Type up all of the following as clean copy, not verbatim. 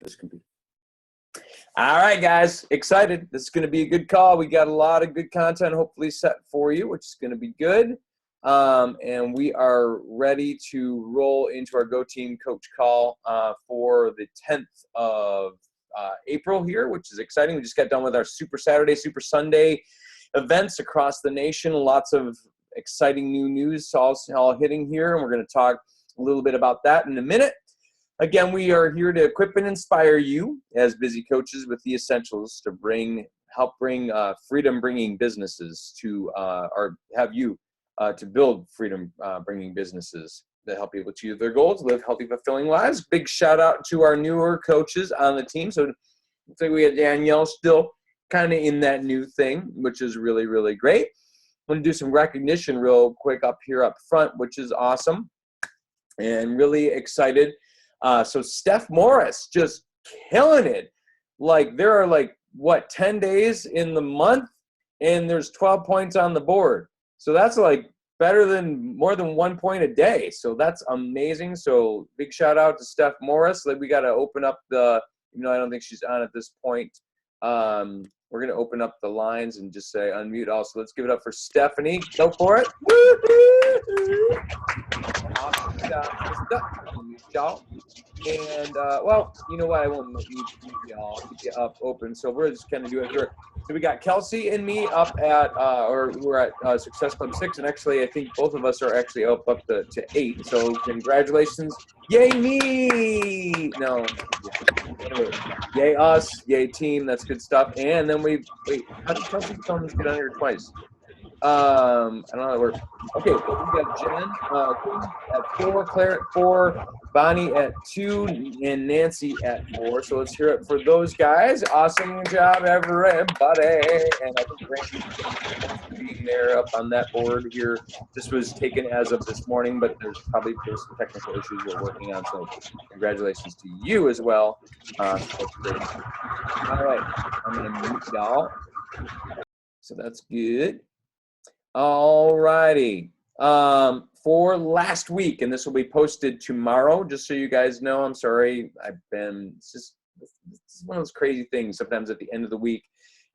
This can be. All right, guys, excited. This is going to be a good call. We got a lot of good content hopefully set for you, which is going to be good. And we are ready to roll into our Go Team Coach call for the 10th of April here, which is exciting. We just got done with our Super Saturday, Super Sunday events across the nation. Lots of exciting new news all hitting here, and we're going to talk a little bit about that in a minute. Again, we are here to equip and inspire you as busy coaches with the essentials to help bring freedom-bringing businesses to, or have you to build freedom-bringing businesses that help people achieve their goals, live healthy, fulfilling lives. Big shout out to our newer coaches on the team. So I think we have Danielle still kind of in that new thing, which is really, really great. I'm going to do some recognition real quick up here up front, which is awesome and really excited. So Steph Morris just killing it. Like there are 10 days in the month and there's 12 points on the board. So that's like more than 1 point a day. So that's amazing. So big shout out to Steph Morris. We got to open up I don't think she's on at this point. We're going to open up the lines and just say unmute also. Let's give it up for Stephanie. Go for it. Woo-hoo! Awesome job. And, well, you know what? I won't mute y'all. Keep you up open. So we're just kind of doing it here. So we got Kelsey and me up at, we're at Success Club 6. And actually, I think both of us are actually up to 8. So congratulations. Yay me! No. Anyway, yay us. Yay team. That's good stuff. And then how did Kelsey come get on here twice? I don't know how that works. Okay, well, we got Jen at 4, Claire at 4, Bonnie at 2, and Nancy at 4. So let's hear it for those guys. Awesome job, everybody. And I think Randy being there up on that board here. This was taken as of this morning, but there's some technical issues we're working on. So congratulations to you as well. That's great. All right, I'm going to mute y'all. So that's good. All righty. For last week, and this will be posted tomorrow, just so you guys know. I'm sorry. This is one of those crazy things sometimes at the end of the week.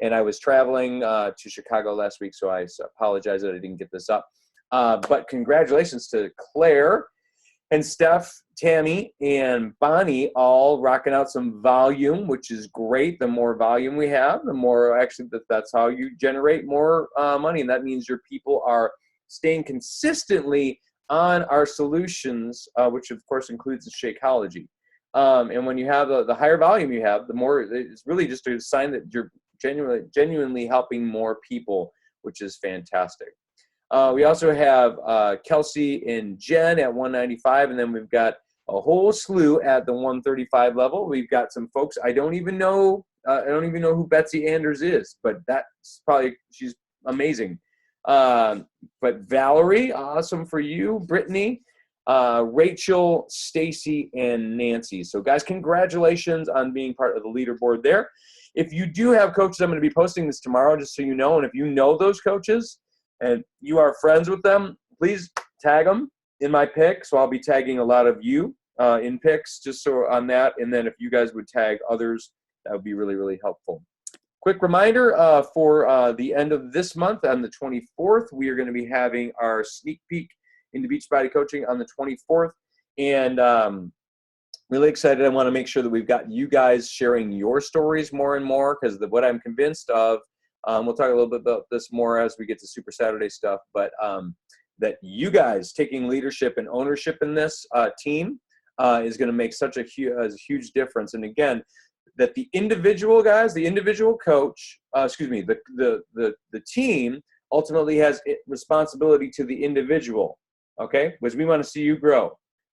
And I was traveling to Chicago last week, so I apologize that I didn't get this up. But congratulations to Claire and Steph, Tammy, and Bonnie all rocking out some volume, which is great. The more volume we have, the more actually that's how you generate more money. And that means your people are staying consistently on our solutions, which of course includes the Shakeology. And when you have the higher volume you have, the more it's really just a sign that you're genuinely helping more people, which is fantastic. We also have Kelsey and Jen at 195, and then we've got a whole slew at the 135 level. We've got some folks I don't even know who Betsy Anders is, but she's amazing. But Valerie, awesome for you. Brittany, Rachel, Stacy, and Nancy. So guys, congratulations on being part of the leaderboard there. If you do have coaches, I'm going to be posting this tomorrow, just so you know. And if you know those coaches and you are friends with them, please tag them in my pick. So I'll be tagging a lot of you in picks, just so on that. And then if you guys would tag others, that would be really, really helpful. Quick reminder for the end of this month, on the 24th, we are going to be having our sneak peek into Beachbody Coaching on the 24th. And really excited. I want to make sure that we've got you guys sharing your stories more and more, because what I'm convinced of, we'll talk a little bit about this more as we get to Super Saturday stuff, but that you guys taking leadership and ownership in this team is going to make such a huge difference. And again, that the individual guys, the individual coach, the team ultimately has responsibility to the individual, okay? Because we want to see you grow.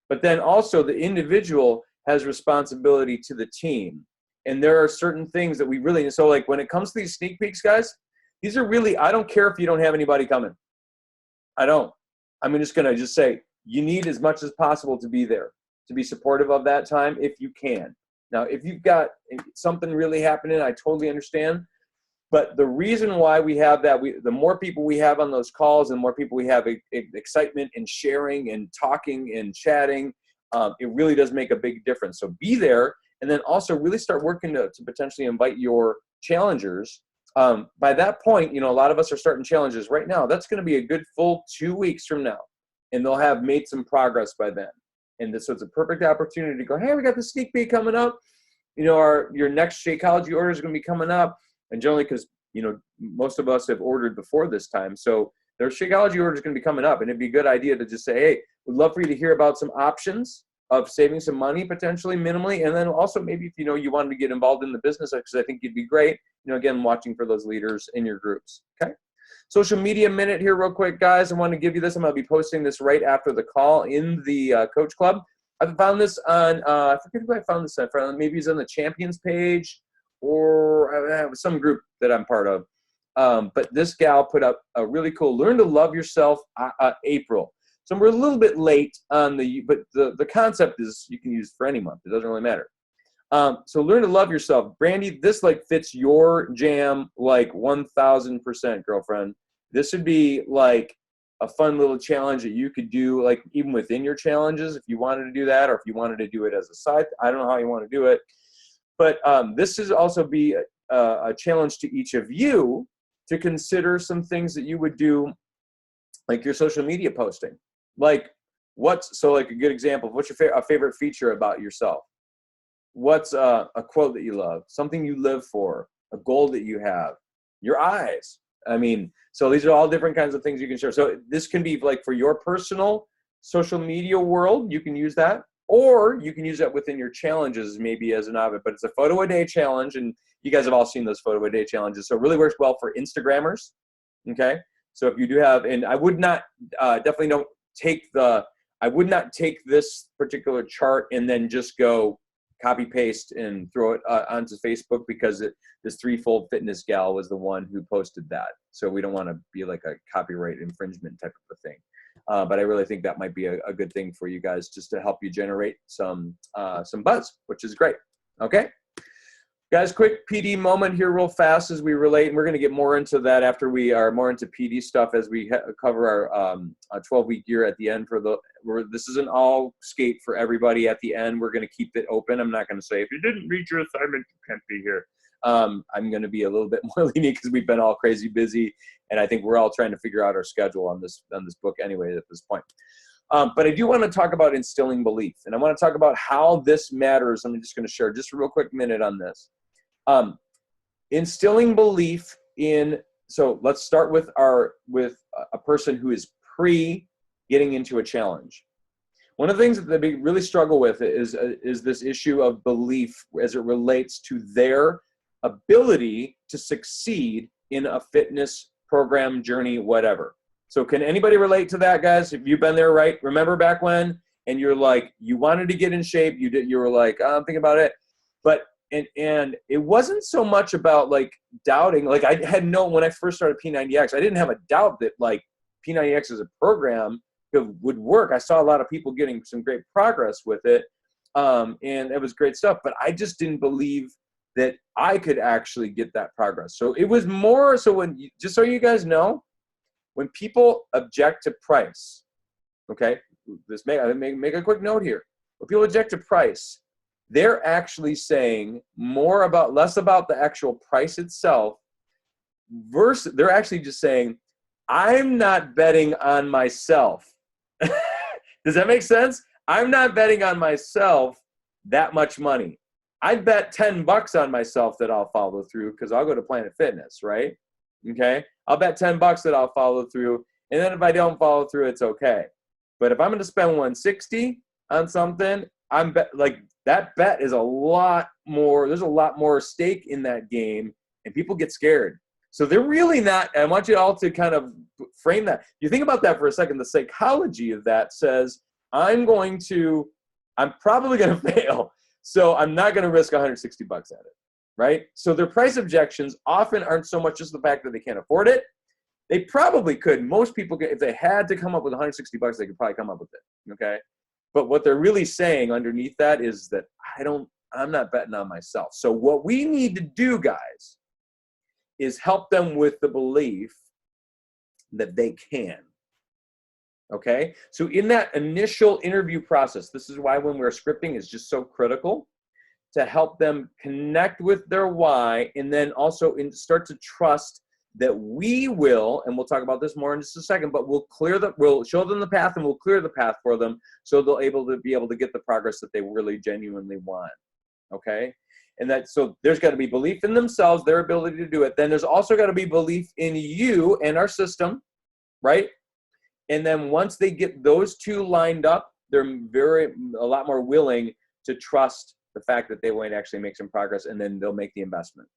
But then also the individual has responsibility to the team. And there are certain things that we really, so like when it comes to these sneak peeks, guys, these are really, I don't care if you don't have anybody coming. I don't. I'm just going to say, you need as much as possible to be there, to be supportive of that time if you can. Now, if you've got something really happening, I totally understand. But the reason why we have that, the more people we have on those calls and more people we have excitement and sharing and talking and chatting, it really does make a big difference. So be there and then also really start working to potentially invite your challengers. By that point, you know, a lot of us are starting challenges right now. That's going to be a good full 2 weeks from now, and they'll have made some progress by then. And so it's a perfect opportunity to go, hey, we got the sneak peek coming up. You know, your next Shakeology order is going to be coming up. And generally, because, you know, most of us have ordered before this time. So their Shakeology order is going to be coming up. And it'd be a good idea to just say, hey, we'd love for you to hear about some options of saving some money, potentially minimally. And then also maybe if, you know, you wanted to get involved in the business, because I think you'd be great, you know, again, watching for those leaders in your groups. Okay. Social media minute here real quick, guys. I want to give you this. I'm going to be posting this right after the call in the Coach Club. I found this on, I forget who I found this on. Maybe it's on the Champions page or some group that I'm part of. But this gal put up a really cool Learn to Love Yourself April. So we're a little bit late on but the concept is you can use for any month. It doesn't really matter. So Learn to Love Yourself. Brandy, this like fits your jam like 1,000%, girlfriend. This would be like a fun little challenge that you could do, like even within your challenges, if you wanted to do that, or if you wanted to do it as a side. I don't know how you want to do it, but this is also be a challenge to each of you to consider some things that you would do, like your social media posting. Like like a good example of what's your favorite feature about yourself? What's a quote that you love? Something you live for? A goal that you have? Your eyes? I mean, so these are all different kinds of things you can share. So this can be like for your personal social media world, you can use that, or you can use that within your challenges maybe as an option. But it's a photo a day challenge, and you guys have all seen those photo a day challenges. So it really works well for Instagrammers. Okay, so if you do have, and I would not definitely don't take I would not take this particular chart and then just go copy paste and throw it onto Facebook, because this Threefold Fitness gal was the one who posted that. So we don't want to be like a copyright infringement type of a thing. But I really think that might be a good thing for you guys, just to help you generate some buzz, which is great. Okay. Guys, quick PD moment here real fast as we relate, and we're going to get more into that after we are more into PD stuff as we cover our 12-week year at the end. This is an all skate for everybody at the end. We're going to keep it open. I'm not going to say, if you didn't read your assignment, you can't be here. I'm going to be a little bit more lenient because we've been all crazy busy, and I think we're all trying to figure out our schedule on this book anyway at this point. But I do want to talk about instilling belief, and I want to talk about how this matters. I'm just going to share just a real quick minute on this. Instilling belief in, so let's start with a person who is getting into a challenge. One of the things that they really struggle with is this issue of belief as it relates to their ability to succeed in a fitness program, journey, whatever. So can anybody relate to that, guys? If you've been there, right? Remember back when, and you're like, you wanted to get in shape, you were like, oh, I'm thinking about it, but and it wasn't so much about like doubting. Like I had when I first started P90X, I didn't have a doubt that like P90X as a program would work. I saw a lot of people getting some great progress with it, and it was great stuff. But I just didn't believe that I could actually get that progress. So it was more so just so you guys know, when people object to price, okay, make a quick note here. When people object to price, they're actually saying less about the actual price itself, versus they're actually just saying, I'm not betting on myself. Does that make sense? I'm not betting on myself that much money. I'd bet $10 on myself that I'll follow through, because I'll go to Planet Fitness, right? Okay. I'll bet $10 that I'll follow through. And then if I don't follow through, it's okay. But if I'm going to spend $160 on something, that bet is a lot more. There's a lot more stake in that game, and people get scared. So they're really not. I want you all to kind of frame that. You think about that for a second. The psychology of that says, I'm probably going to fail, so I'm not going to risk $160 at it, right? So their price objections often aren't so much just the fact that they can't afford it. They probably could. Most people, if they had to come up with $160, they could probably come up with it, okay? But what they're really saying underneath that is that I'm not betting on myself. So what we need to do, guys, is help them with the belief that they can. Okay? So in that initial interview process, this is why when we're scripting is just so critical. to help them connect with their why, and then also start to trust that we will, and we'll talk about this more in just a second, but we'll show them the path and we'll clear the path for them so they'll be able to get the progress that they really genuinely want. Okay? And so there's got to be belief in themselves, their ability to do it. Then there's also got to be belief in you and our system, right? And then once they get those two lined up, they're a lot more willing to trust the fact that they might actually make some progress, and then they'll make the investment.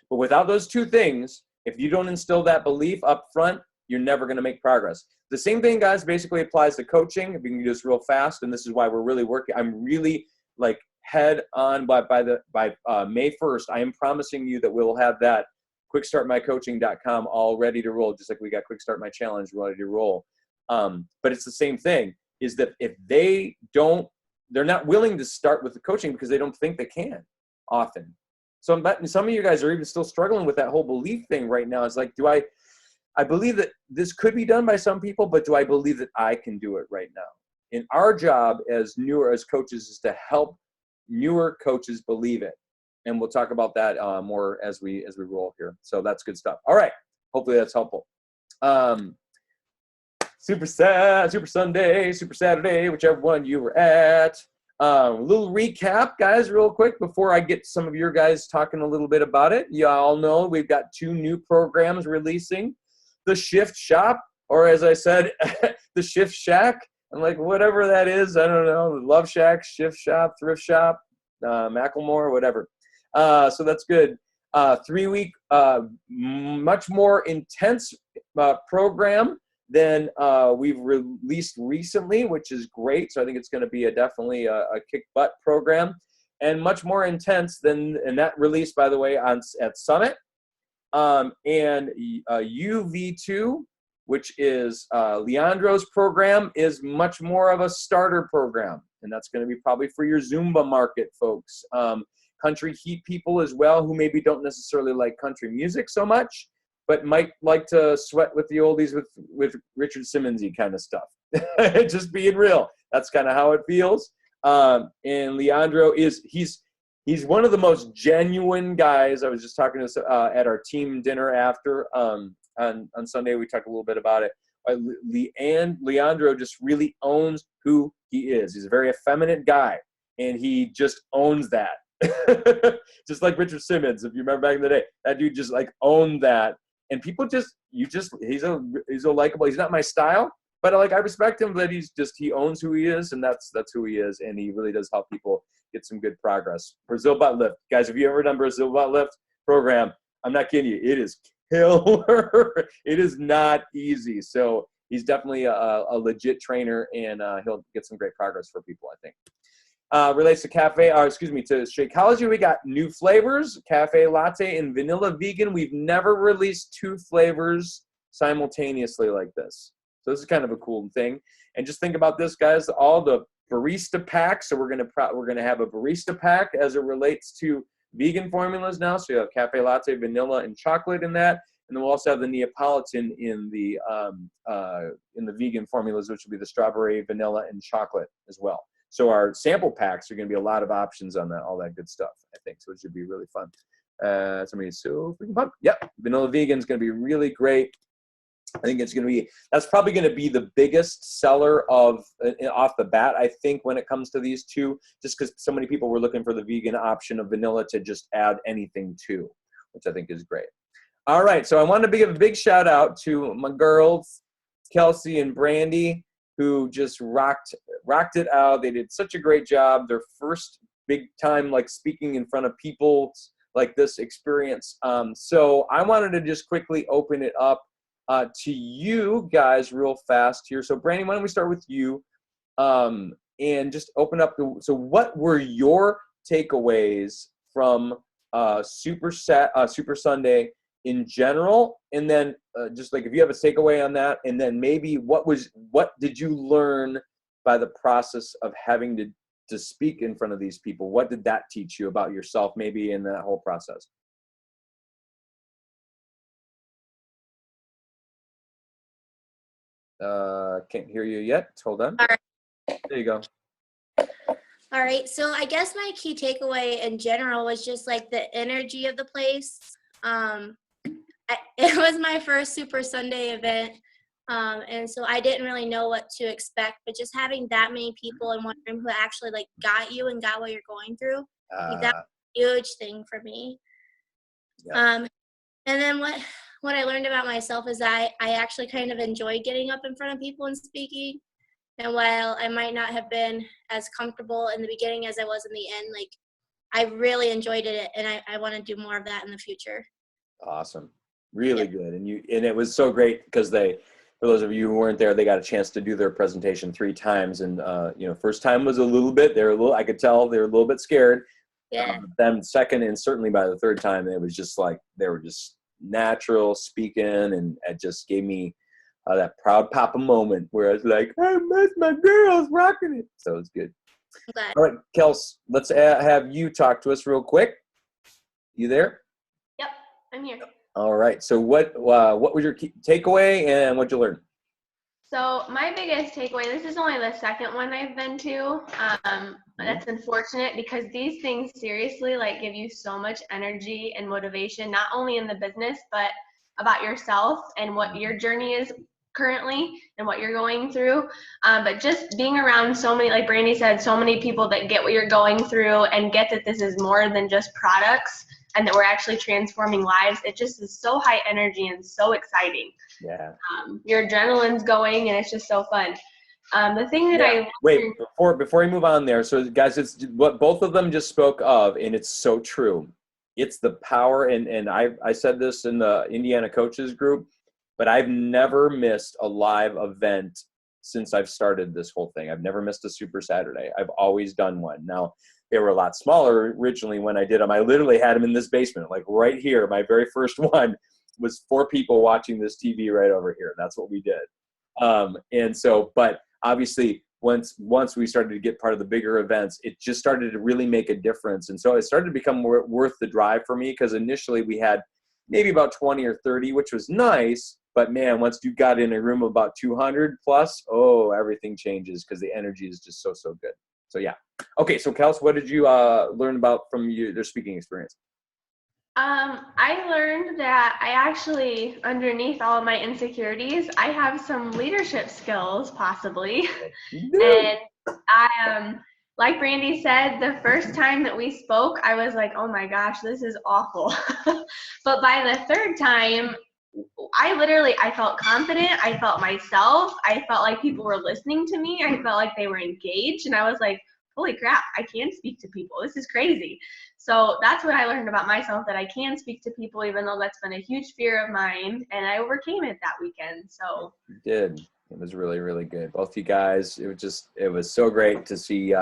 But without those two things, if you don't instill that belief up front, you're never going to make progress. The same thing, guys, basically applies to coaching. If you can do this real fast, and this is why we're really working. I'm really like head on by May 1st. I am promising you that we'll have that quickstartmycoaching.com all ready to roll, just like we got Quick Start My Challenge ready to roll. But it's the same thing, is that if they're not willing to start with the coaching because they don't think they can often. So I'm betting some of you guys are even still struggling with that whole belief thing right now. It's like, I believe that this could be done by some people, but do I believe that I can do it right now? And our job as coaches is to help newer coaches believe it. And we'll talk about that more as we roll here. So that's good stuff. All right. Hopefully that's helpful. Super Sunday, Super Saturday, whichever one you were at. A little recap, guys, real quick, before I get some of your guys talking a little bit about it. You all know we've got 2 new programs releasing. The Shift Shop, or as I said, the Shift Shack. I'm like, whatever that is, I don't know. Love Shack, Shift Shop, Thrift Shop, Macklemore, whatever. So that's good. 3-week, much more intense program than we've released recently, which is great. So I think it's going to be definitely a kick butt program, and much more intense and that released, by the way, at Summit. And UV2, which is Leandro's program, is much more of a starter program, and that's going to be probably for your Zumba market folks. Country Heat people as well, who maybe don't necessarily like country music so much, but might like to sweat with the oldies with Richard Simmons-y kind of stuff. Just being real. That's kind of how it feels. And Leandro he's one of the most genuine guys. I was just talking to at our team dinner after on Sunday. We talked a little bit about it. Leandro just really owns who he is. He's a very effeminate guy, and he just owns that. Just like Richard Simmons, if you remember back in the day, that dude just like owned that. And people he's a likable. He's not my style, but I respect him that he owns who he is, and that's who he is, and he really does help people get some good progress. Brazil butt lift, guys. If you ever done Brazil butt lift program, I'm not kidding you, it is killer. It is not easy. So he's definitely a legit trainer, and he'll get some great progress for people, I think. Relates to to Shakeology, we got new flavors, cafe latte and vanilla vegan. We've never released 2 flavors simultaneously like this. So this is kind of a cool thing. And just think about this, guys, all the barista packs. So we're gonna have a barista pack as it relates to vegan formulas now. So you have cafe latte, vanilla, and chocolate in that. And then we'll also have the Neapolitan in the vegan formulas, which will be the strawberry, vanilla, and chocolate as well. So our sample packs are going to be a lot of options on that, all that good stuff, I think. So it should be really fun. Somebody's so freaking pumped. Yep, vanilla vegan is going to be really great. I think that's probably going to be the biggest seller off the bat, I think, when it comes to these 2, just because so many people were looking for the vegan option of vanilla to just add anything to, which I think is great. All right, so I wanted to give a big shout out to my girls, Kelsey and Brandy, who just rocked it out. They did such a great job. Their first big time speaking in front of people like this experience. So I wanted to just quickly open it up to you guys real fast here. So Brandy, why don't we start with you and just open up so what were your takeaways from Super Sunday in general, and then just if you have a takeaway on that, and then maybe what did you learn by the process of having to speak in front of these people? What did that teach you about yourself, maybe in that whole process? Can't hear you yet. Hold on. All right. There you go. All right. So I guess my key takeaway in general was just like the energy of the place. It was my first Super Sunday event. And so I didn't really know what to expect, but just having that many people in one room who actually like got you and got what you're going through, like that was a huge thing for me. Yeah. And then what I learned about myself is I actually kind of enjoy getting up in front of people and speaking. And while I might not have been as comfortable in the beginning as I was in the end, like I really enjoyed it, and I want to do more of that in the future. Awesome. Really good. And it was so great because for those of you who weren't there, they got a chance to do their presentation 3 times. And, first time was I could tell they were a little bit scared. Yeah. Then second, and certainly by the third time, it was just like, they were just natural speaking, and it just gave me that proud papa moment where I was like, I miss my girls rocking it. So it was good. I'm glad. All right, Kels, let's have you talk to us real quick. You there? Yep, I'm here. All right. So what was your key takeaway and what'd you learn? So my biggest takeaway, this is only the second one I've been to. That's unfortunate because these things seriously like give you so much energy and motivation, not only in the business, but about yourself and what your journey is currently and what you're going through. But just being around so many, like Brandy said, so many people that get what you're going through and get that this is more than just products and that we're actually transforming lives. It just is so high energy and so exciting. Yeah. Your adrenaline's going and it's just so fun. The thing that wait, before we move on there, so guys, it's what both of them just spoke of, and it's so true. It's the power, and I said this in the Indiana coaches group, but I've never missed a live event since I've started this whole thing. I've never missed a Super Saturday. I've always done one. Now, they were a lot smaller originally when I did them. I literally had them in this basement, like right here. My very first one was 4 people watching this TV right over here. That's what we did. And so, but obviously once we started to get part of the bigger events, it just started to really make a difference. And so it started to become worth the drive for me, because initially we had maybe about 20 or 30, which was nice. But man, once you got in a room of about 200 plus, everything changes because the energy is just so good. So yeah. Okay, so Kels, what did you learn about from their speaking experience? I learned that I actually, underneath all of my insecurities, I have some leadership skills, possibly. And I, like Brandy said, the first time that we spoke, I was like, oh my gosh, this is awful. But by the third time, I felt confident. I felt myself. I felt like people were listening to me. I felt like they were engaged. And I was like, holy crap, I can speak to people. This is crazy. So that's what I learned about myself, that I can speak to people, even though that's been a huge fear of mine. And I overcame it that weekend. So you did. It was really, really good. Both you guys, it was so great to see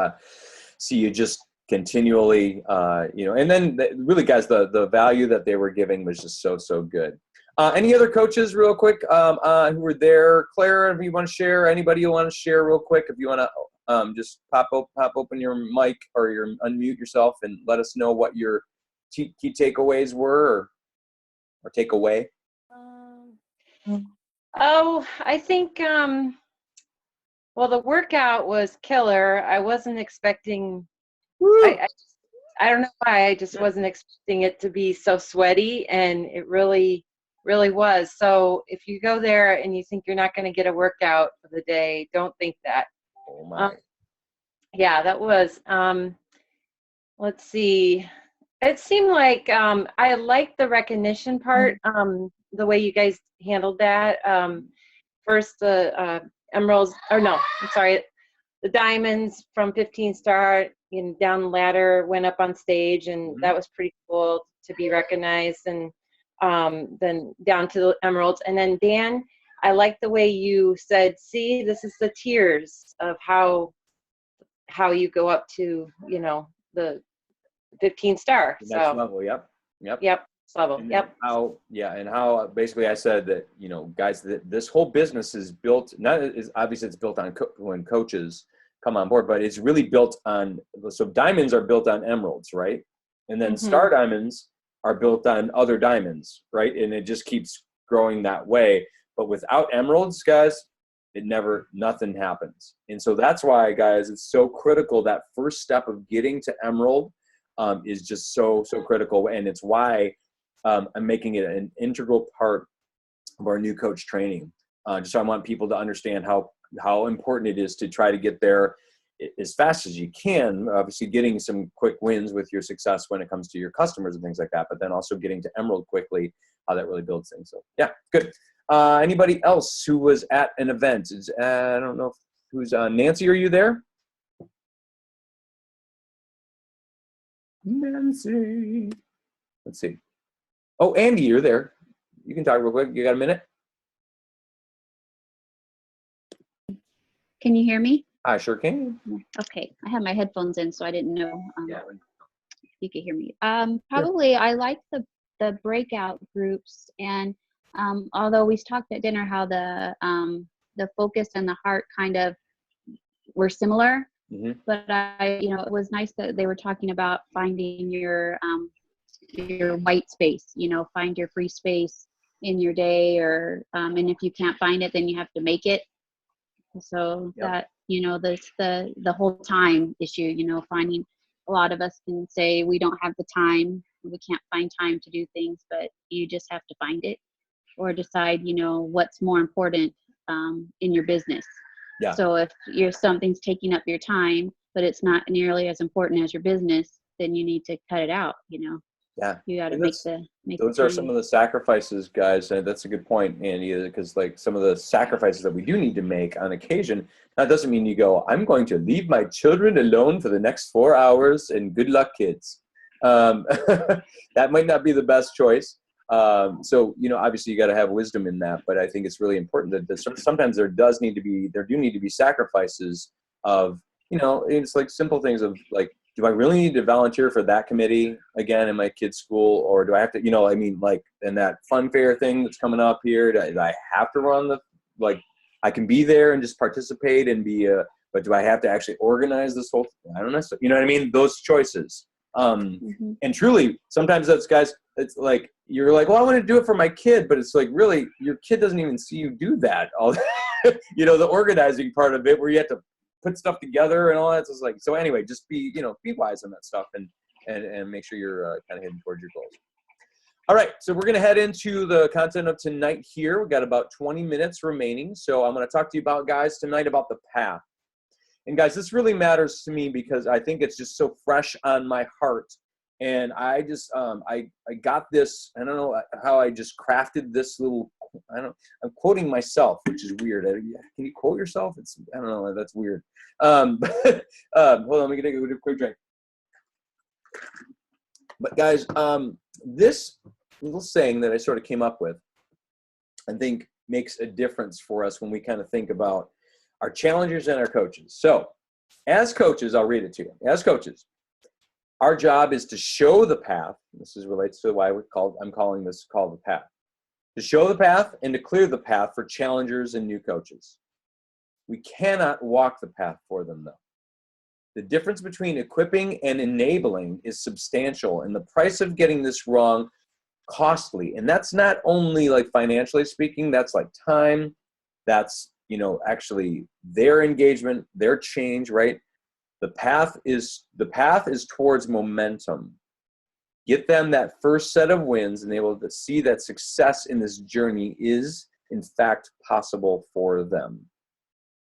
you just continually, and then really guys, the value that they were giving was just so good. Any other coaches real quick who were there? Claire, if you want to share, anybody you want to share real quick, if you want to just pop open your mic or unmute yourself and let us know what your key takeaways were or take away. I think, well, the workout was killer. I wasn't expecting, I don't know why, I just wasn't expecting it to be so sweaty, and it really, really was. So if you go there and you think you're not going to get a workout for the day, don't think that. Oh my. Yeah, that was, let's see. It seemed like I liked the recognition part, the way you guys handled that. First, the emeralds, or no, I'm sorry, the diamonds from 15 star, down the ladder, went up on stage, and that was pretty cool to be recognized. And then down to the emeralds. And then Dan, I like the way you said, see, this is the tiers of how you go up to, the 15 star. The next level. Yep. Level. And Yep. How basically I said that, guys, that this whole business is built, obviously it's built on when coaches come on board, but it's really built on, so diamonds are built on emeralds, right? And then star diamonds are built on other diamonds, right? And it just keeps growing that way. But without emeralds, guys, nothing happens. And so that's why, guys, it's so critical. That first step of getting to Emerald is just so critical. And it's why I'm making it an integral part of our new coach training. Just so I want people to understand how important it is to try to get there as fast as you can, obviously getting some quick wins with your success when it comes to your customers and things like that, but then also getting to Emerald quickly, how that really builds things. So yeah, good. Anybody else who was at an event? I don't know who's Nancy, are you there? Nancy. Let's see. Oh, Andy, you're there. You can talk real quick. You got a minute? Can you hear me? I sure can. Okay, I have my headphones in, so I didn't know Yeah. if you could hear me. Probably I like the breakout groups, and although we talked at dinner how the focus and the heart kind of were similar, but it was nice that they were talking about finding your white space. Find your free space in your day, or and if you can't find it, then you have to make it. So that the whole time issue, finding, a lot of us can say we don't have the time, we can't find time to do things, but you just have to find it or decide what's more important in your business. So if something's taking up your time but it's not nearly as important as your business, then you need to cut it out. You got to make those are some of the sacrifices, guys. That's a good point, Andy, because like some of the sacrifices that we do need to make on occasion, that doesn't mean you go, I'm going to leave my children alone for the next 4 hours and good luck, kids. That might not be the best choice. So, obviously you got to have wisdom in that, but I think it's really important that sometimes there do need to be sacrifices of, it's like simple things of like, do I really need to volunteer for that committee again in my kid's school? Or do I have to, in that fun fair thing that's coming up here, do I have to run I can be there and just participate and but do I have to actually organize this whole thing? I don't know. You know what I mean? Those choices. And truly, sometimes that's, guys, it's like, you're like, well, I want to do it for my kid, but it's like, really, your kid doesn't even see you do that. The organizing part of it where you have to put stuff together and all that. It's like, so anyway, just be wise on that stuff and make sure you're kind of heading towards your goals. All right, so we're going to head into the content of tonight here. We've got about 20 minutes remaining. So I'm going to talk to you about, guys, tonight about the path. And guys, this really matters to me because I think it's just so fresh on my heart. And I just, I got this, I don't know how I just crafted this little, I'm quoting myself, which is weird. Can you quote yourself? I don't know, that's weird. Hold on, let me take a quick drink. But guys, this little saying that I sort of came up with, I think makes a difference for us when we kind of think about our challengers and our coaches. So as coaches, I'll read it to you. As coaches, our job is to show the path. This relates to why I'm calling this call the path. To show the path and to clear the path for challengers and new coaches. We cannot walk the path for them, though. The difference between equipping and enabling is substantial, and the price of getting this wrong, costly. And that's not only like financially speaking, that's like time, that's actually their engagement, their change, right? The path is towards momentum. Get them that first set of wins and able to see that success in this journey is in fact possible for them.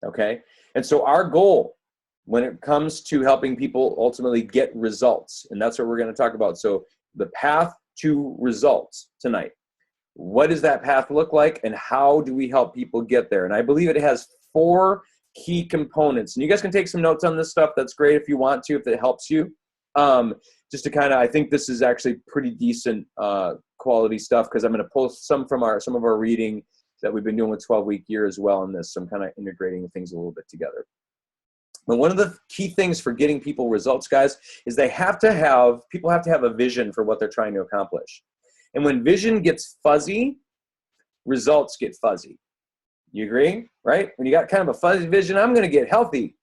Okay? And so our goal when it comes to helping people ultimately get results, and that's what we're going to talk about. So the path to results tonight. What does that path look like, and how do we help people get there? And I believe it has 4 key components. And you guys can take some notes on this stuff. That's great if you want to, if it helps you. Just to kind of, I think this is actually pretty decent quality stuff, because I'm going to pull some of our reading that we've been doing with 12-week year as well in this. So I'm kind of integrating things a little bit together. But one of the key things for getting people results, guys, is people have to have a vision for what they're trying to accomplish. And when vision gets fuzzy, results get fuzzy. You agree? Right? When you got kind of a fuzzy vision, I'm going to get healthy.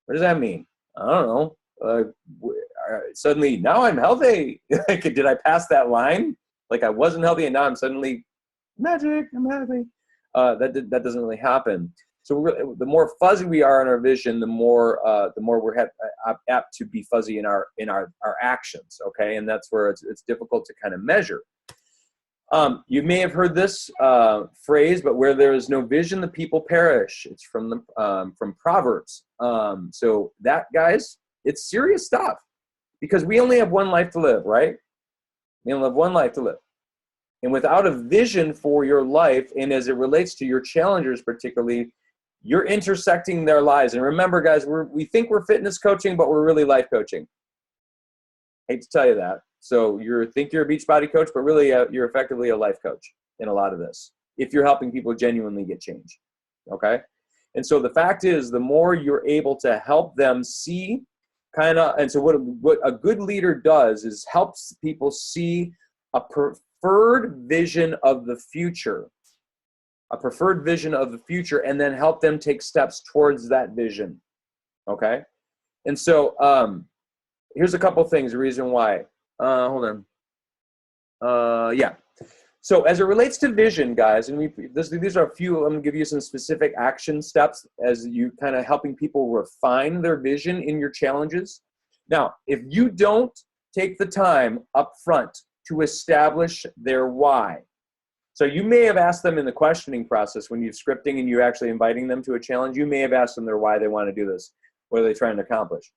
What does that mean? I don't know. Suddenly, now I'm healthy. Did I pass that line? Like I wasn't healthy and now I'm suddenly magic, I'm healthy. That doesn't really happen. So the more fuzzy we are in our vision, the more we're apt to be fuzzy in our actions. Okay, and that's where it's difficult to kind of measure. You may have heard this phrase, but where there is no vision, the people perish. It's from Proverbs. So that, guys, it's serious stuff, because we only have one life to live, right? We only have one life to live. And without a vision for your life, and as it relates to your challengers particularly, you're intersecting their lives. And remember, guys, we think we're fitness coaching, but we're really life coaching. Hate to tell you that. So you think you're a Beachbody coach, but really you're effectively a life coach in a lot of this, if you're helping people genuinely get change. Okay? And so the fact is, the more you're able to help them see and so what a good leader does is helps people see a preferred vision of the future, and then help them take steps towards that vision. Okay? And so here's a couple things, the reason why. Hold on. Yeah. So as it relates to vision, guys, and these are a few, I'm going to give you some specific action steps as you kind of helping people refine their vision in your challenges. Now, if you don't take the time up front to establish their why, so you may have asked them in the questioning process when you're scripting and you're actually inviting them to a challenge, you may have asked them their why they want to do this, what are they trying to accomplish.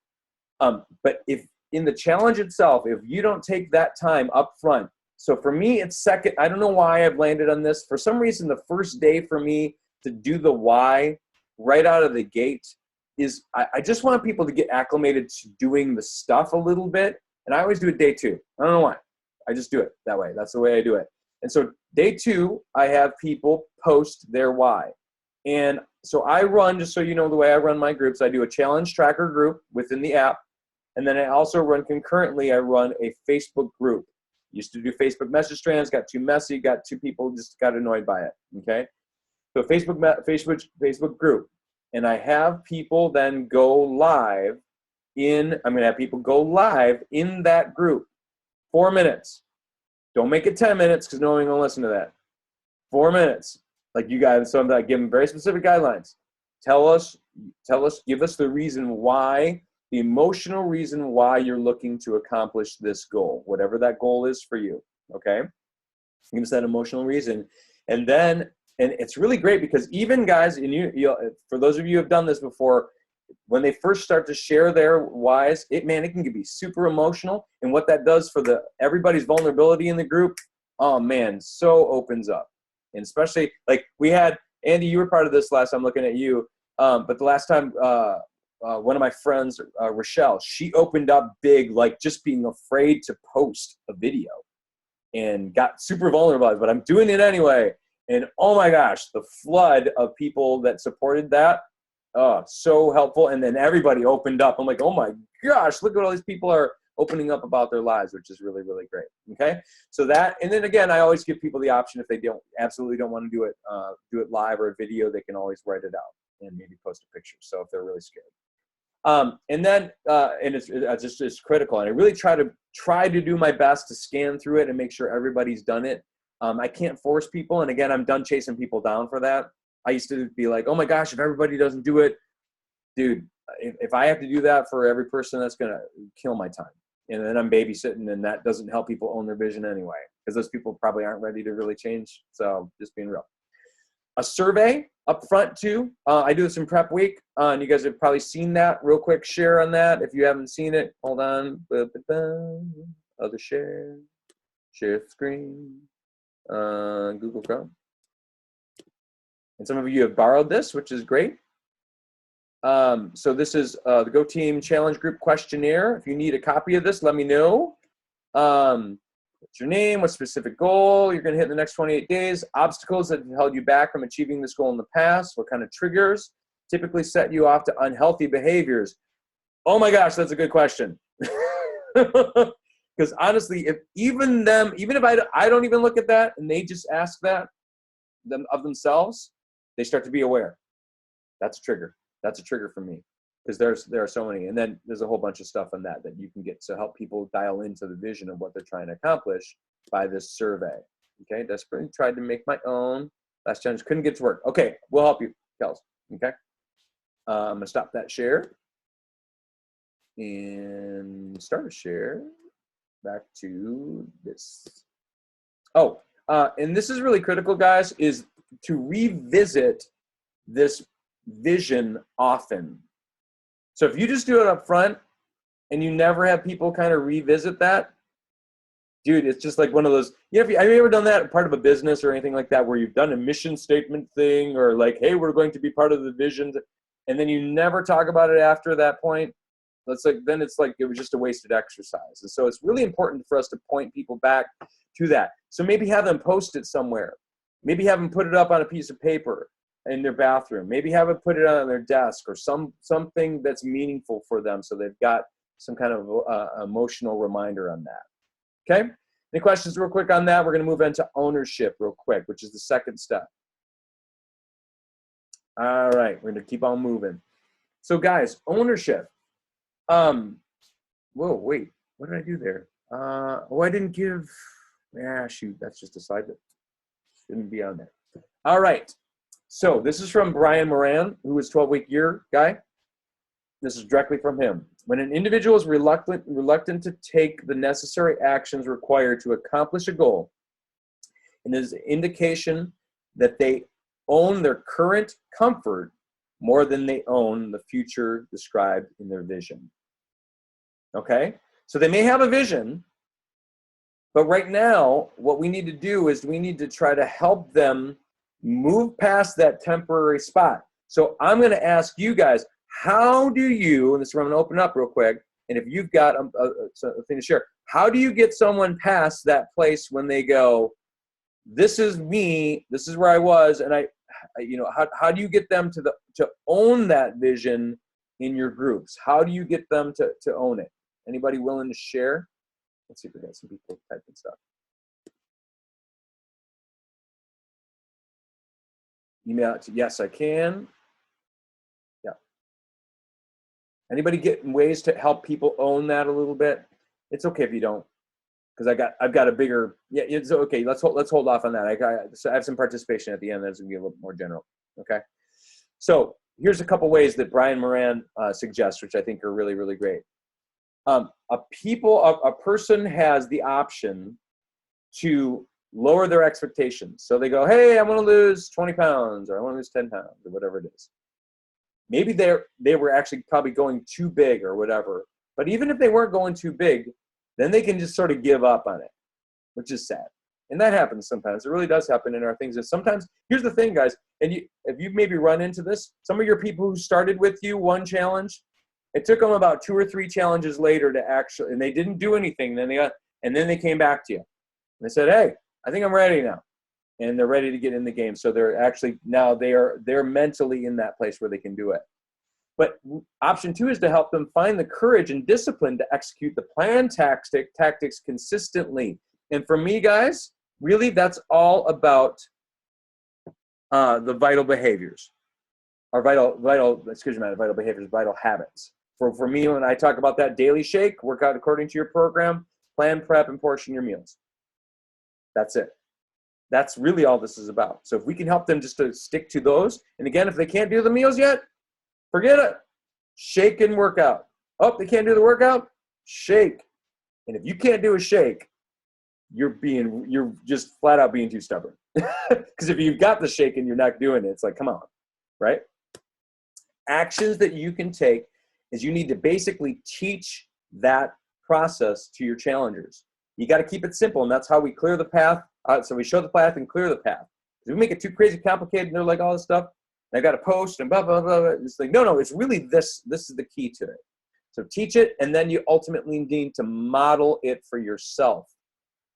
But if in the challenge itself, if you don't take that time up front, so for me, it's second. I don't know why I've landed on this. For some reason, the first day for me to do the why right out of the gate is I just want people to get acclimated to doing the stuff a little bit. And I always do it day 2. I don't know why. I just do it that way. That's the way I do it. And so day 2, I have people post their why. And so I run, just so you know the way I run my groups, I do a challenge tracker group within the app. And then I also run concurrently, I run a Facebook group. Used to do Facebook message strands, got too messy, got 2 people just got annoyed by it, okay? So Facebook group. And I have people then go live I'm going to have people go live in that group. 4 minutes. Don't make it 10 minutes because no one will listen to that. 4 minutes. Like you guys, so I'm going to give them very specific guidelines. Give us the reason why, the emotional reason why you're looking to accomplish this goal, whatever that goal is for you, okay? Give us that emotional reason. And it's really great because even guys, and you for those of you who have done this before, when they first start to share their whys, it can be super emotional. And what that does for everybody's vulnerability in the group, oh man, so opens up. And especially, like we had, Andy, you were part of this last time, looking at you, but the last time, one of my friends, Rochelle, she opened up big, like just being afraid to post a video and got super vulnerable, but I'm doing it anyway. And oh my gosh, the flood of people that supported that, so helpful. And then everybody opened up. I'm like, oh my gosh, look at all these people are opening up about their lives, which is really, really great. Okay. So that, and then again, I always give people the option if they absolutely don't want to do it live or a video, they can always write it out and maybe post a picture. So if they're really scared. And then, and it's critical. And I really try to do my best to scan through it and make sure everybody's done it. I can't force people. And again, I'm done chasing people down for that. I used to be like, oh my gosh, if everybody doesn't do it, dude, if I have to do that for every person, that's going to kill my time. And then I'm babysitting, and that doesn't help people own their vision anyway, because those people probably aren't ready to really change. So just being real. A survey up front too. I do this in prep week, and you guys have probably seen that. Real quick share on that. If you haven't seen it, hold on. Other share screen, Google Chrome. And some of you have borrowed this, which is great. So this is the Go Team Challenge Group Questionnaire. If you need a copy of this, let me know. What's your name? What specific goal you're going to hit in the next 28 days? Obstacles that have held you back from achieving this goal in the past? What kind of triggers typically set you off to unhealthy behaviors? Oh my gosh, that's a good question. Because honestly, even if I don't even look at that and they just ask that of themselves, they start to be aware. That's a trigger. That's a trigger for me, because there are so many. And then there's a whole bunch of stuff on that you can get to help people dial into the vision of what they're trying to accomplish by this survey. Okay, desperately tried to make my own. Last challenge, couldn't get to work. Okay, we'll help you, Kels. Okay. I'm gonna stop that share and start a share back to this. Oh, and this is really critical, guys, is to revisit this vision often. So if you just do it up front and you never have people kind of revisit that, dude, it's just like one of those, have you ever done that part of a business or anything like that where you've done a mission statement thing or like, hey, we're going to be part of the vision, and then you never talk about it after that point? Then it's like it was just a wasted exercise. And so it's really important for us to point people back to that. So maybe have them post it somewhere. Maybe have them put it up on a piece of paper in their bathroom. Maybe have them put it on their desk or something that's meaningful for them so they've got some kind of emotional reminder on that. Okay? Any questions real quick on that? We're going to move into ownership real quick, which is the second step. All right, we're going to keep on moving. So guys, ownership. Whoa, wait, what did I do there? I didn't give, shoot, that's just a side that shouldn't be on there. All right, so this is from Brian Moran, who is 12-week year guy. This is directly from him. When an individual is reluctant to take the necessary actions required to accomplish a goal, it is an indication that they own their current comfort more than they own the future described in their vision. Okay? So they may have a vision, but right now, what we need to do is we need to try to help them move past that temporary spot. So I'm going to ask you guys, how do you, and this is where I'm going to open up real quick, and if you've got a thing to share, how do you get someone past that place when they go, this is me, this is where I was, and how do you get them to own that vision in your groups? How do you get them to own it? Anybody willing to share? Let's see if we got some people typing stuff. Email it to yes, I can. Yeah. Anybody getting ways to help people own that a little bit? It's okay if you don't, because I've got a bigger. Yeah, it's okay. Let's hold off on that. I have some participation at the end that's gonna be a little more general. Okay. So here's a couple ways that Brian Moran suggests, which I think are really, really great. A person has the option to lower their expectations. So they go, hey, I want to lose 20 pounds, or I want to lose 10 pounds, or whatever it is. Maybe they were actually probably going too big or whatever. But even if they weren't going too big, then they can just sort of give up on it, which is sad. And that happens sometimes. It really does happen in our things. And sometimes, here's the thing, guys, and if you maybe run into this, some of your people who started with you one challenge, it took them about 2 or 3 challenges later to actually, and they didn't do anything. And then they came back to you. And they said, hey, I think I'm ready now. And they're ready to get in the game. So they're actually, now they're mentally in that place where they can do it. But option 2 is to help them find the courage and discipline to execute the plan tactics consistently. And for me, guys, really that's all about the vital behaviors. Or vital behaviors, vital habits. For me, when I talk about that daily shake, work out according to your program, plan, prep, and portion your meals. That's it. That's really all this is about. So if we can help them just to stick to those, and again, if they can't do the meals yet, forget it. Shake and workout. Oh, they can't do the workout? Shake. And if you can't do a shake, you're just flat out being too stubborn. Because if you've got the shake and you're not doing it, it's like, come on, right? Actions that you can take is you need to basically teach that process to your challengers. You got to keep it simple, and that's how we clear the path. So we show the path and clear the path. If we make it too crazy complicated, and they're like all this stuff, and I got to post and blah, blah, blah, blah. It's like, no, it's really this. This is the key to it. So teach it, and then you ultimately need to model it for yourself.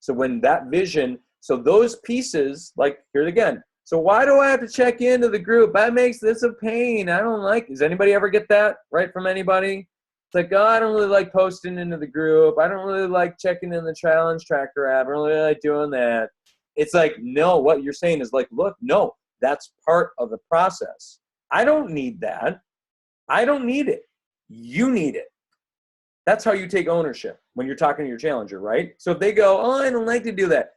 So when that vision, so those pieces, like here it again. So why do I have to check into the group? That makes this a pain. I don't like, does anybody ever get that, right, from anybody? It's like, oh, I don't really like posting into the group. I don't really like checking in the challenge tracker app. I don't really like doing that. It's like, no, what you're saying is like, look, no, that's part of the process. I don't need that. I don't need it. You need it. That's how you take ownership when you're talking to your challenger, right? So if they go, oh, I don't like to do that.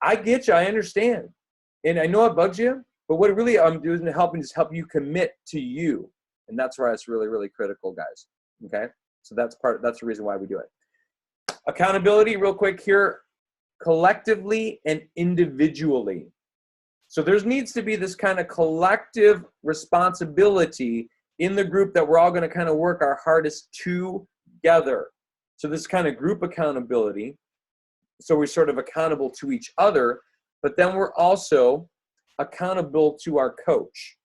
I get you. I understand. And I know it bugs you. But what really I'm doing is help you commit to you. And that's why it's really, really critical, guys. Okay? So that's the reason why we do it. Accountability, real quick here, collectively and individually. So there needs to be this kind of collective responsibility in the group that we're all going to kind of work our hardest together. So this kind of group accountability. So we're sort of accountable to each other, but then we're also accountable to our coach,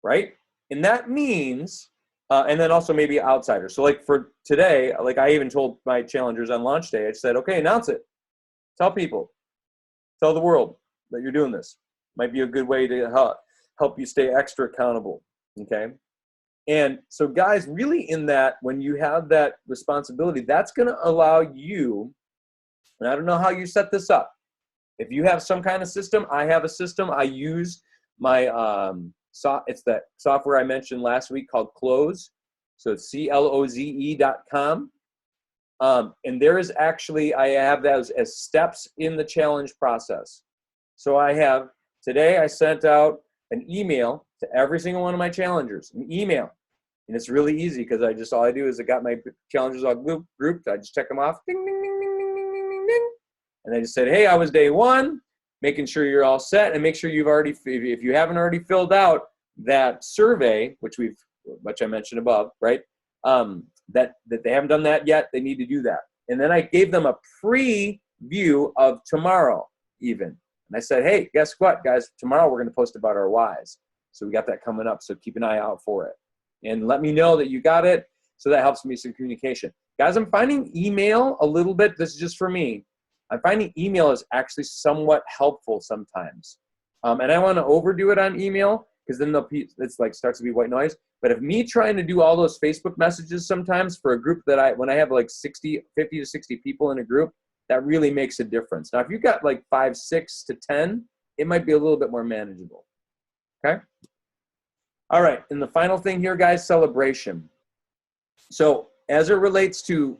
right? And that means, and then also maybe outsiders. So like for today, like I even told my challengers on launch day, I said, okay, announce it. Tell people, tell the world that you're doing this. Might be a good way to help you stay extra accountable, okay? And so guys, really in that, when you have that responsibility, that's gonna allow you, and I don't know how you set this up. If you have some kind of system, I have a system. I use my, it's that software I mentioned last week called Cloze. So it's CLOZE.com. And there is actually, I have those as steps in the challenge process. So today I sent out an email to every single one of my challengers, an email. And it's really easy because all I do is I got my challengers all grouped. I just check them off. Ding, ding, ding, ding, ding, ding, ding, ding, ding. And I just said, hey, I was day one, making sure you're all set, and make sure if you haven't already filled out that survey, which I mentioned above, right? That they haven't done that yet, they need to do that. And then I gave them a preview of tomorrow even. And I said, hey, guess what, guys? Tomorrow we're going to post about our whys. So we got that coming up, so keep an eye out for it. And let me know that you got it, so that helps me some communication. Guys, I'm finding email a little bit, this is just for me, I'm finding email is actually somewhat helpful sometimes. And I want to overdo it on email because then it's like starts to be white noise. But if me trying to do all those Facebook messages sometimes for a group when I have like 50 to 60 people in a group, that really makes a difference. Now, if you've got like 5, 6 to 10, it might be a little bit more manageable. Okay? All right. And the final thing here, guys, celebration. So as it relates to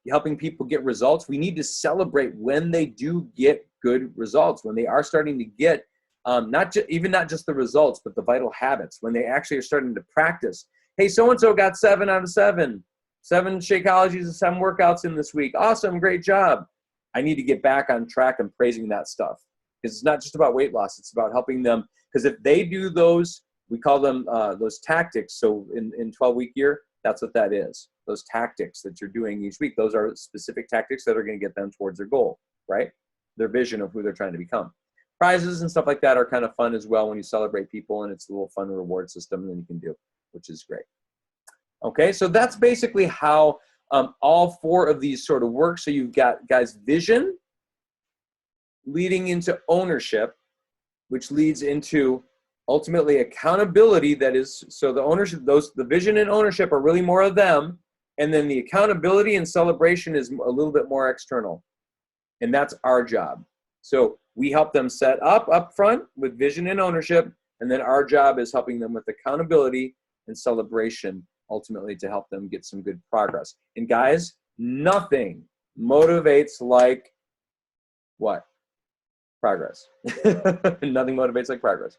helping people get results, we need to celebrate when they do get good results, when they are starting to get not just the results, but the vital habits, when they actually are starting to practice. Hey, so-and-so got 7 out of 7, 7 Shakeologies and 7 workouts in this week. Awesome, great job. I need to get back on track and praising that stuff, because it's not just about weight loss, it's about helping them. Because if they do those, we call them those tactics. So in 12-week year, that's what that is. Those tactics that you're doing each week, those are specific tactics that are going to get them towards their goal, right? Their vision of who they're trying to become. Prizes and stuff like that are kind of fun as well when you celebrate people, and it's a little fun reward system that you can do, which is great. Okay, so that's basically how all 4 of these sort of work. So you've got, guys, vision leading into ownership, which leads into ultimately accountability. That is, so the ownership, the vision and ownership are really more of them. And then the accountability and celebration is a little bit more external. And that's our job. So we help them set up front with vision and ownership. And then our job is helping them with accountability and celebration, ultimately to help them get some good progress. And guys, nothing motivates like what? Progress. Nothing motivates like progress.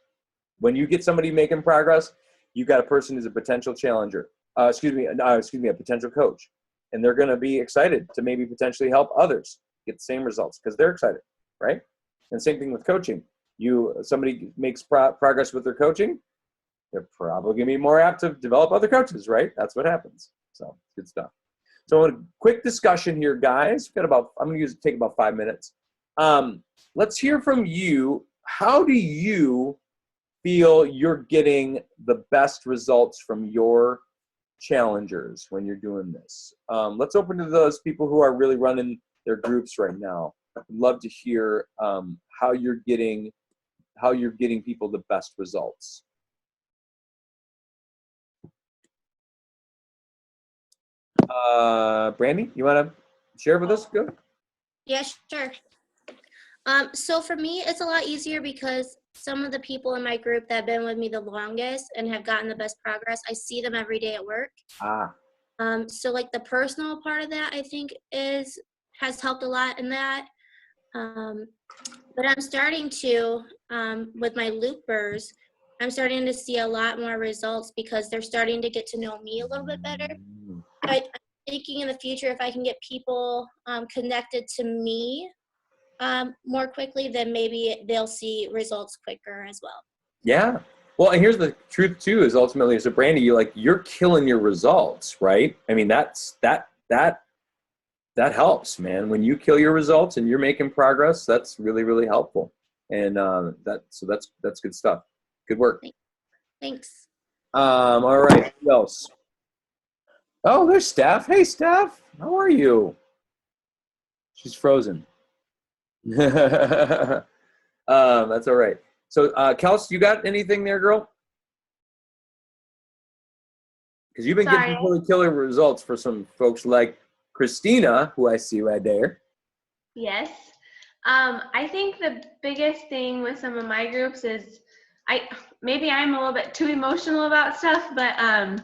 When you get somebody making progress, you've got a person who's a potential challenger. A potential coach. And they're going to be excited to maybe potentially help others get the same results because they're excited, right? And same thing with coaching. Somebody makes progress with their coaching, they're probably going to be more apt to develop other coaches, right? That's what happens. So good stuff. So a quick discussion here, guys. I'm going to take about 5 minutes. Let's hear from you. How do you feel you're getting the best results from your challengers when you're doing this? Let's open to those people who are really running their groups right now. I'd love to hear how you're getting people the best results. Brandy, you want to share with us? Go. Yeah, sure. So for me, it's a lot easier because some of the people in my group that have been with me the longest and have gotten the best progress, I see them every day at work. So like the personal part of that, I think has helped a lot in that. But I'm starting to, with my loopers, I'm starting to see a lot more results because they're starting to get to know me a little bit better. I'm thinking in the future, if I can get people connected to me more quickly, then maybe they'll see results quicker as well. Yeah. Well, and here's the truth too, is ultimately as a Brandy, you're killing your results, right? I mean, that helps, man. When you kill your results and you're making progress, that's really, really helpful. And that's good stuff. Good work. Thanks. All right. Who else? Oh, there's Steph. Hey, Steph. How are you? She's frozen. That's all right. So, Kels, you got anything there, girl? Because you've been getting really killer results for some folks like Christina, who I see right there. Yes. I think the biggest thing with some of my groups is maybe I'm a little bit too emotional about stuff, but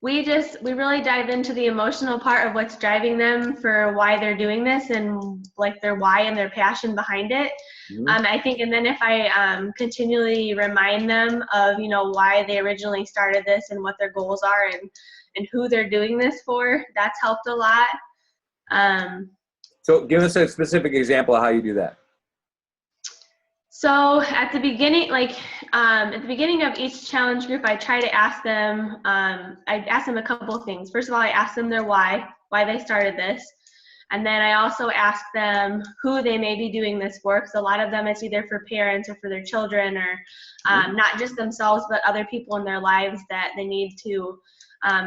we really dive into the emotional part of what's driving them for why they're doing this and like their why and their passion behind it. I think, and then if I continually remind them of, why they originally started this and what their goals are and who they're doing this for, that's helped a lot. So give us a specific example of how you do that. So at the beginning, at the beginning of each challenge group, I try to ask them, a couple of things. First of all, I ask them their why they started this. And then I also ask them who they may be doing this for, because a lot of them it's either for parents or for their children or not just themselves, but other people in their lives that they need to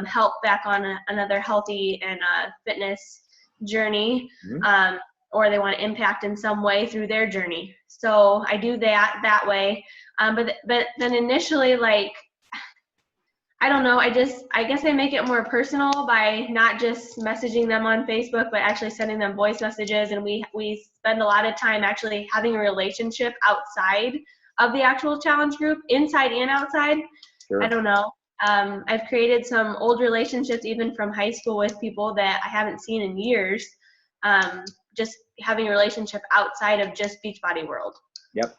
help back on another healthy and fitness journey. Or they want to impact in some way through their journey. So I do that way. But then initially, I don't know, I guess I make it more personal by not just messaging them on Facebook, but actually sending them voice messages. And we spend a lot of time actually having a relationship outside of the actual challenge group, inside and outside. Sure. I don't know. I've created some old relationships even from high school with people that I haven't seen in years. Just having a relationship outside of just Beachbody World. Yep.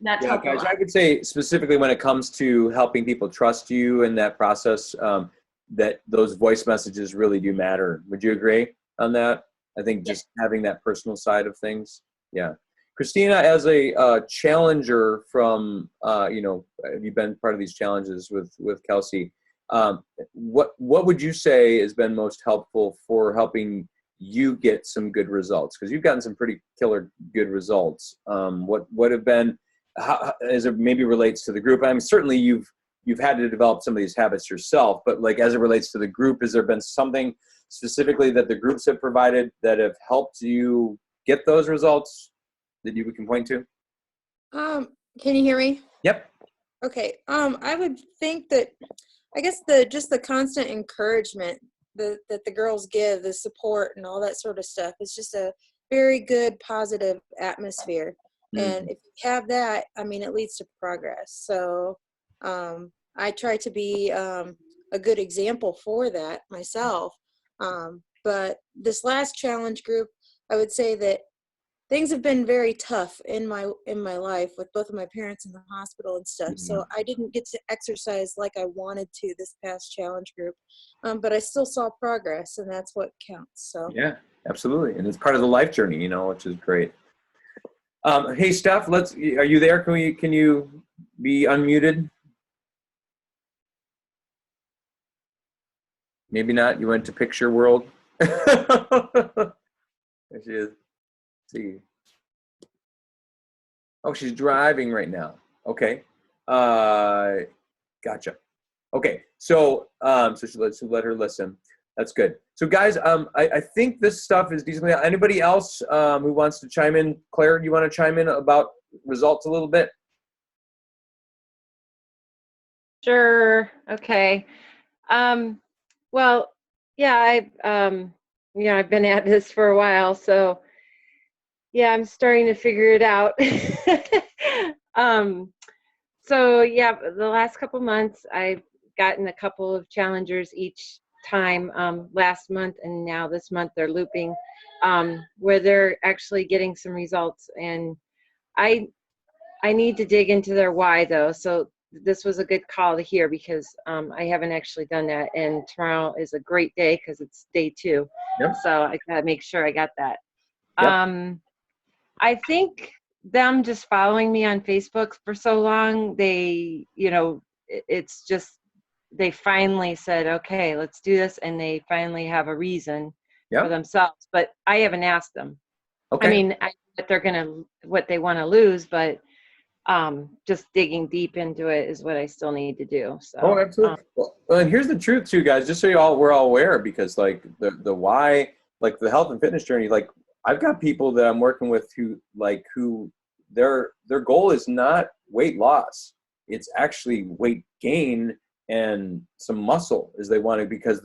That's helped a guys, lot. I would say specifically when it comes to helping people trust you in that process, that those voice messages really do matter. Would you agree on that? I think just having that personal side of things. Yeah. Christina, as a challenger from, have you been part of these challenges with Kelsey? What would you say has been most helpful for helping you get some good results? Because you've gotten some pretty killer good results. What have been, how, as it maybe relates to the group? I mean, certainly you've had to develop some of these habits yourself, but as it relates to the group, has there been something specifically that the groups have provided that have helped you get those results that you can point to? Can you hear me? Yep. Okay. I would think that, I guess just the constant encouragement that the girls give, the support and all that sort of stuff, is just a very good, positive atmosphere. And if you have that, I mean, it leads to progress. So I try to be a good example for that myself. But this last challenge group, I would say that things have been very tough in my life with both of my parents in the hospital and stuff. So I didn't get to exercise like I wanted to this past challenge group, but I still saw progress, and that's what counts. So yeah, absolutely, and it's part of the life journey, which is great. Hey, Steph, are you there? Can you be unmuted? Maybe not. You went to picture world. There she is. See. Oh, she's driving right now. Okay. Gotcha. Okay. So she let her listen. That's good. So guys, I think this stuff is decently. Anybody else who wants to chime in? Claire, do you want to chime in about results a little bit? Sure. Okay. Well, yeah, I've been at this for a while, so yeah, I'm starting to figure it out. So yeah, the last couple months I've gotten a couple of challengers each time, last month and now this month they're looping, where they're actually getting some results. And I need to dig into their why though. So this was a good call to hear because I haven't actually done that. And tomorrow is a great day because it's day 2. Yep. So I gotta make sure I got that. Yep. I think them just following me on Facebook for so long, they, it's just, they finally said, okay, let's do this. And they finally have a reason Yep. for themselves, but I haven't asked them. Okay. I mean, I know what they want to lose, but just digging deep into it is what I still need to do. So. Oh, absolutely. Well, and here's the truth too, guys, just so we're all aware, because like the why, like the health and fitness journey, like I've got people that I'm working with who their goal is not weight loss. It's actually weight gain and some muscle as they want to, because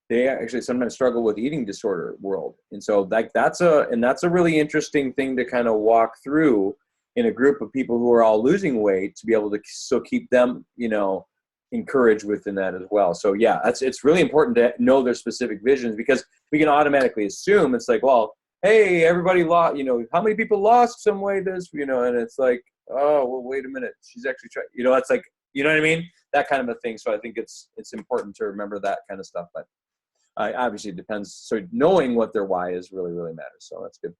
they actually sometimes struggle with eating disorder world. And so like that's a really interesting thing to kind of walk through in a group of people who are all losing weight, to be able to so keep them, encouraged within that as well. So yeah, it's really important to know their specific visions, because we can automatically assume it's like, well, hey, everybody lost, how many people lost some weight this, and it's like, oh, well, wait a minute, she's actually trying, it's like, you know what I mean? That kind of a thing. So I think it's important to remember that kind of stuff, but obviously it depends. So knowing what their why is really, really matters. So that's good.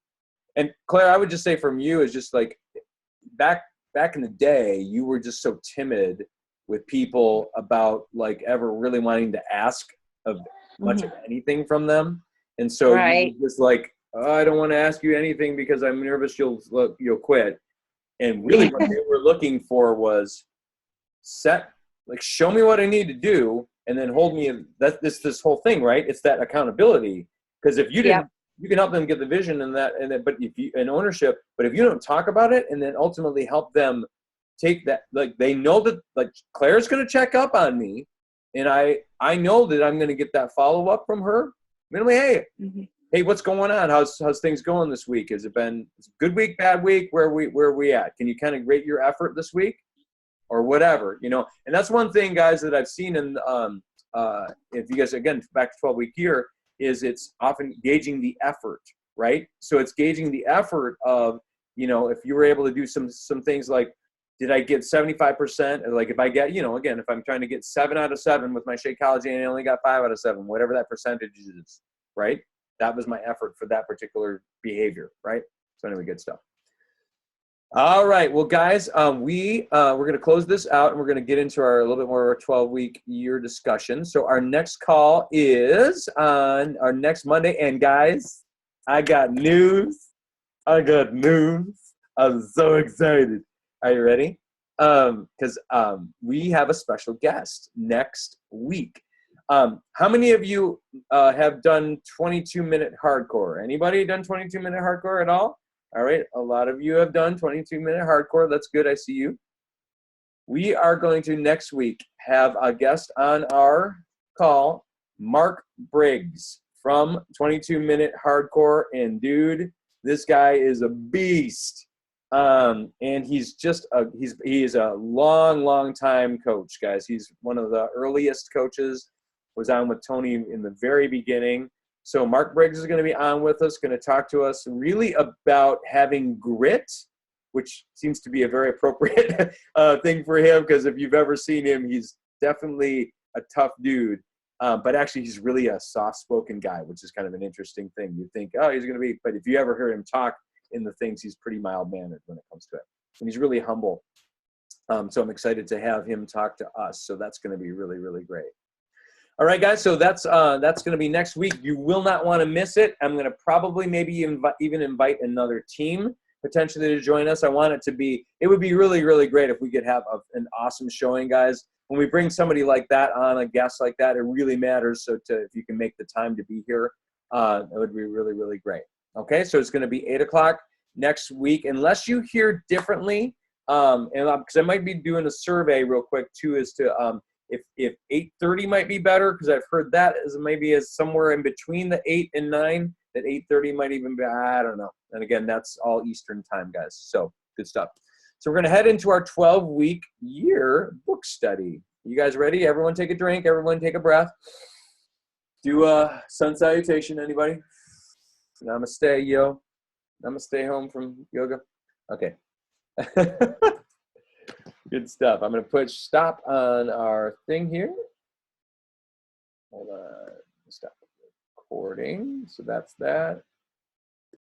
And Claire, I would just say from you is just like, back in the day, you were just so timid with people about like ever really wanting to ask of much of anything from them. And so Right. you just like, oh, I don't want to ask you anything because I'm nervous you'll quit. And really what they were looking for was show me what I need to do, and then hold me. That's this whole thing, right? It's that accountability. Because if you didn't, you can help them get the vision but if you and ownership. But if you don't talk about it and then ultimately help them take that, like they know that like Claire's going to check up on me, and I know that I'm going to get that follow up from her. I mean, hey, what's going on? How's things going this week? Has it been a good week, bad week? Where are we at? Can you kind of rate your effort this week, or whatever, And that's one thing, guys, that I've seen in if you guys again back to 12-week year, is it's often gauging the effort, right? So it's gauging the effort of, if you were able to do some things like, did I get 75%? Or like if I get, again, if I'm trying to get 7 out of 7 with my Shakeology and I only got 5 out of 7, whatever that percentage is, right? That was my effort for that particular behavior, right? So anyway, good stuff. All right, well, guys, we're going to close this out, and we're going to get into a little bit more of our 12-week year discussion. So our next call is on our next Monday, and guys, I got news. I'm so excited. Are you ready? Because we have a special guest next week. How many of you have done 22-minute hardcore? Anybody done 22-minute hardcore at all? All right, a lot of you have done 22-minute hardcore. That's good, I see you. We are going to next week have a guest on our call, Mark Briggs from 22-minute hardcore. And dude, this guy is a beast. And he's just he is a long time coach, guys. He's one of the earliest coaches, was on with Tony in the very beginning. So Mark Briggs is going to be on with us, going to talk to us really about having grit, which seems to be a very appropriate thing for him, because if you've ever seen him, he's definitely a tough dude. But actually, he's really a soft-spoken guy, which is kind of an interesting thing. You think, oh, he's going to be – but if you ever hear him talk in the things, he's pretty mild-mannered when it comes to it. And he's really humble. So I'm excited to have him talk to us. So that's going to be really, really great. All right, guys, so that's going to be next week. You will not want to miss it. I'm going to probably maybe even invite another team potentially to join us. I want it to be – it would be really, really great if we could have an awesome showing, guys. When we bring somebody like that on, a guest like that, it really matters. So if you can make the time to be here, it would be really, really great. Okay, so it's going to be 8 o'clock next week. Unless you hear differently, and because I might be doing a survey real quick too, as to if 8:30 might be better, because I've heard that as somewhere in between the 8 and 9, that 8:30 might even be, I don't know. And again, that's all Eastern time, guys. So good stuff. So we're going to head into our 12-week year book study. You guys ready? Everyone take a drink. Everyone take a breath. Do a sun salutation, anybody? Namaste, yo. Namaste home from yoga. Okay. Good stuff. I'm going to push stop on our thing here. Hold on. Stop recording. So that's that.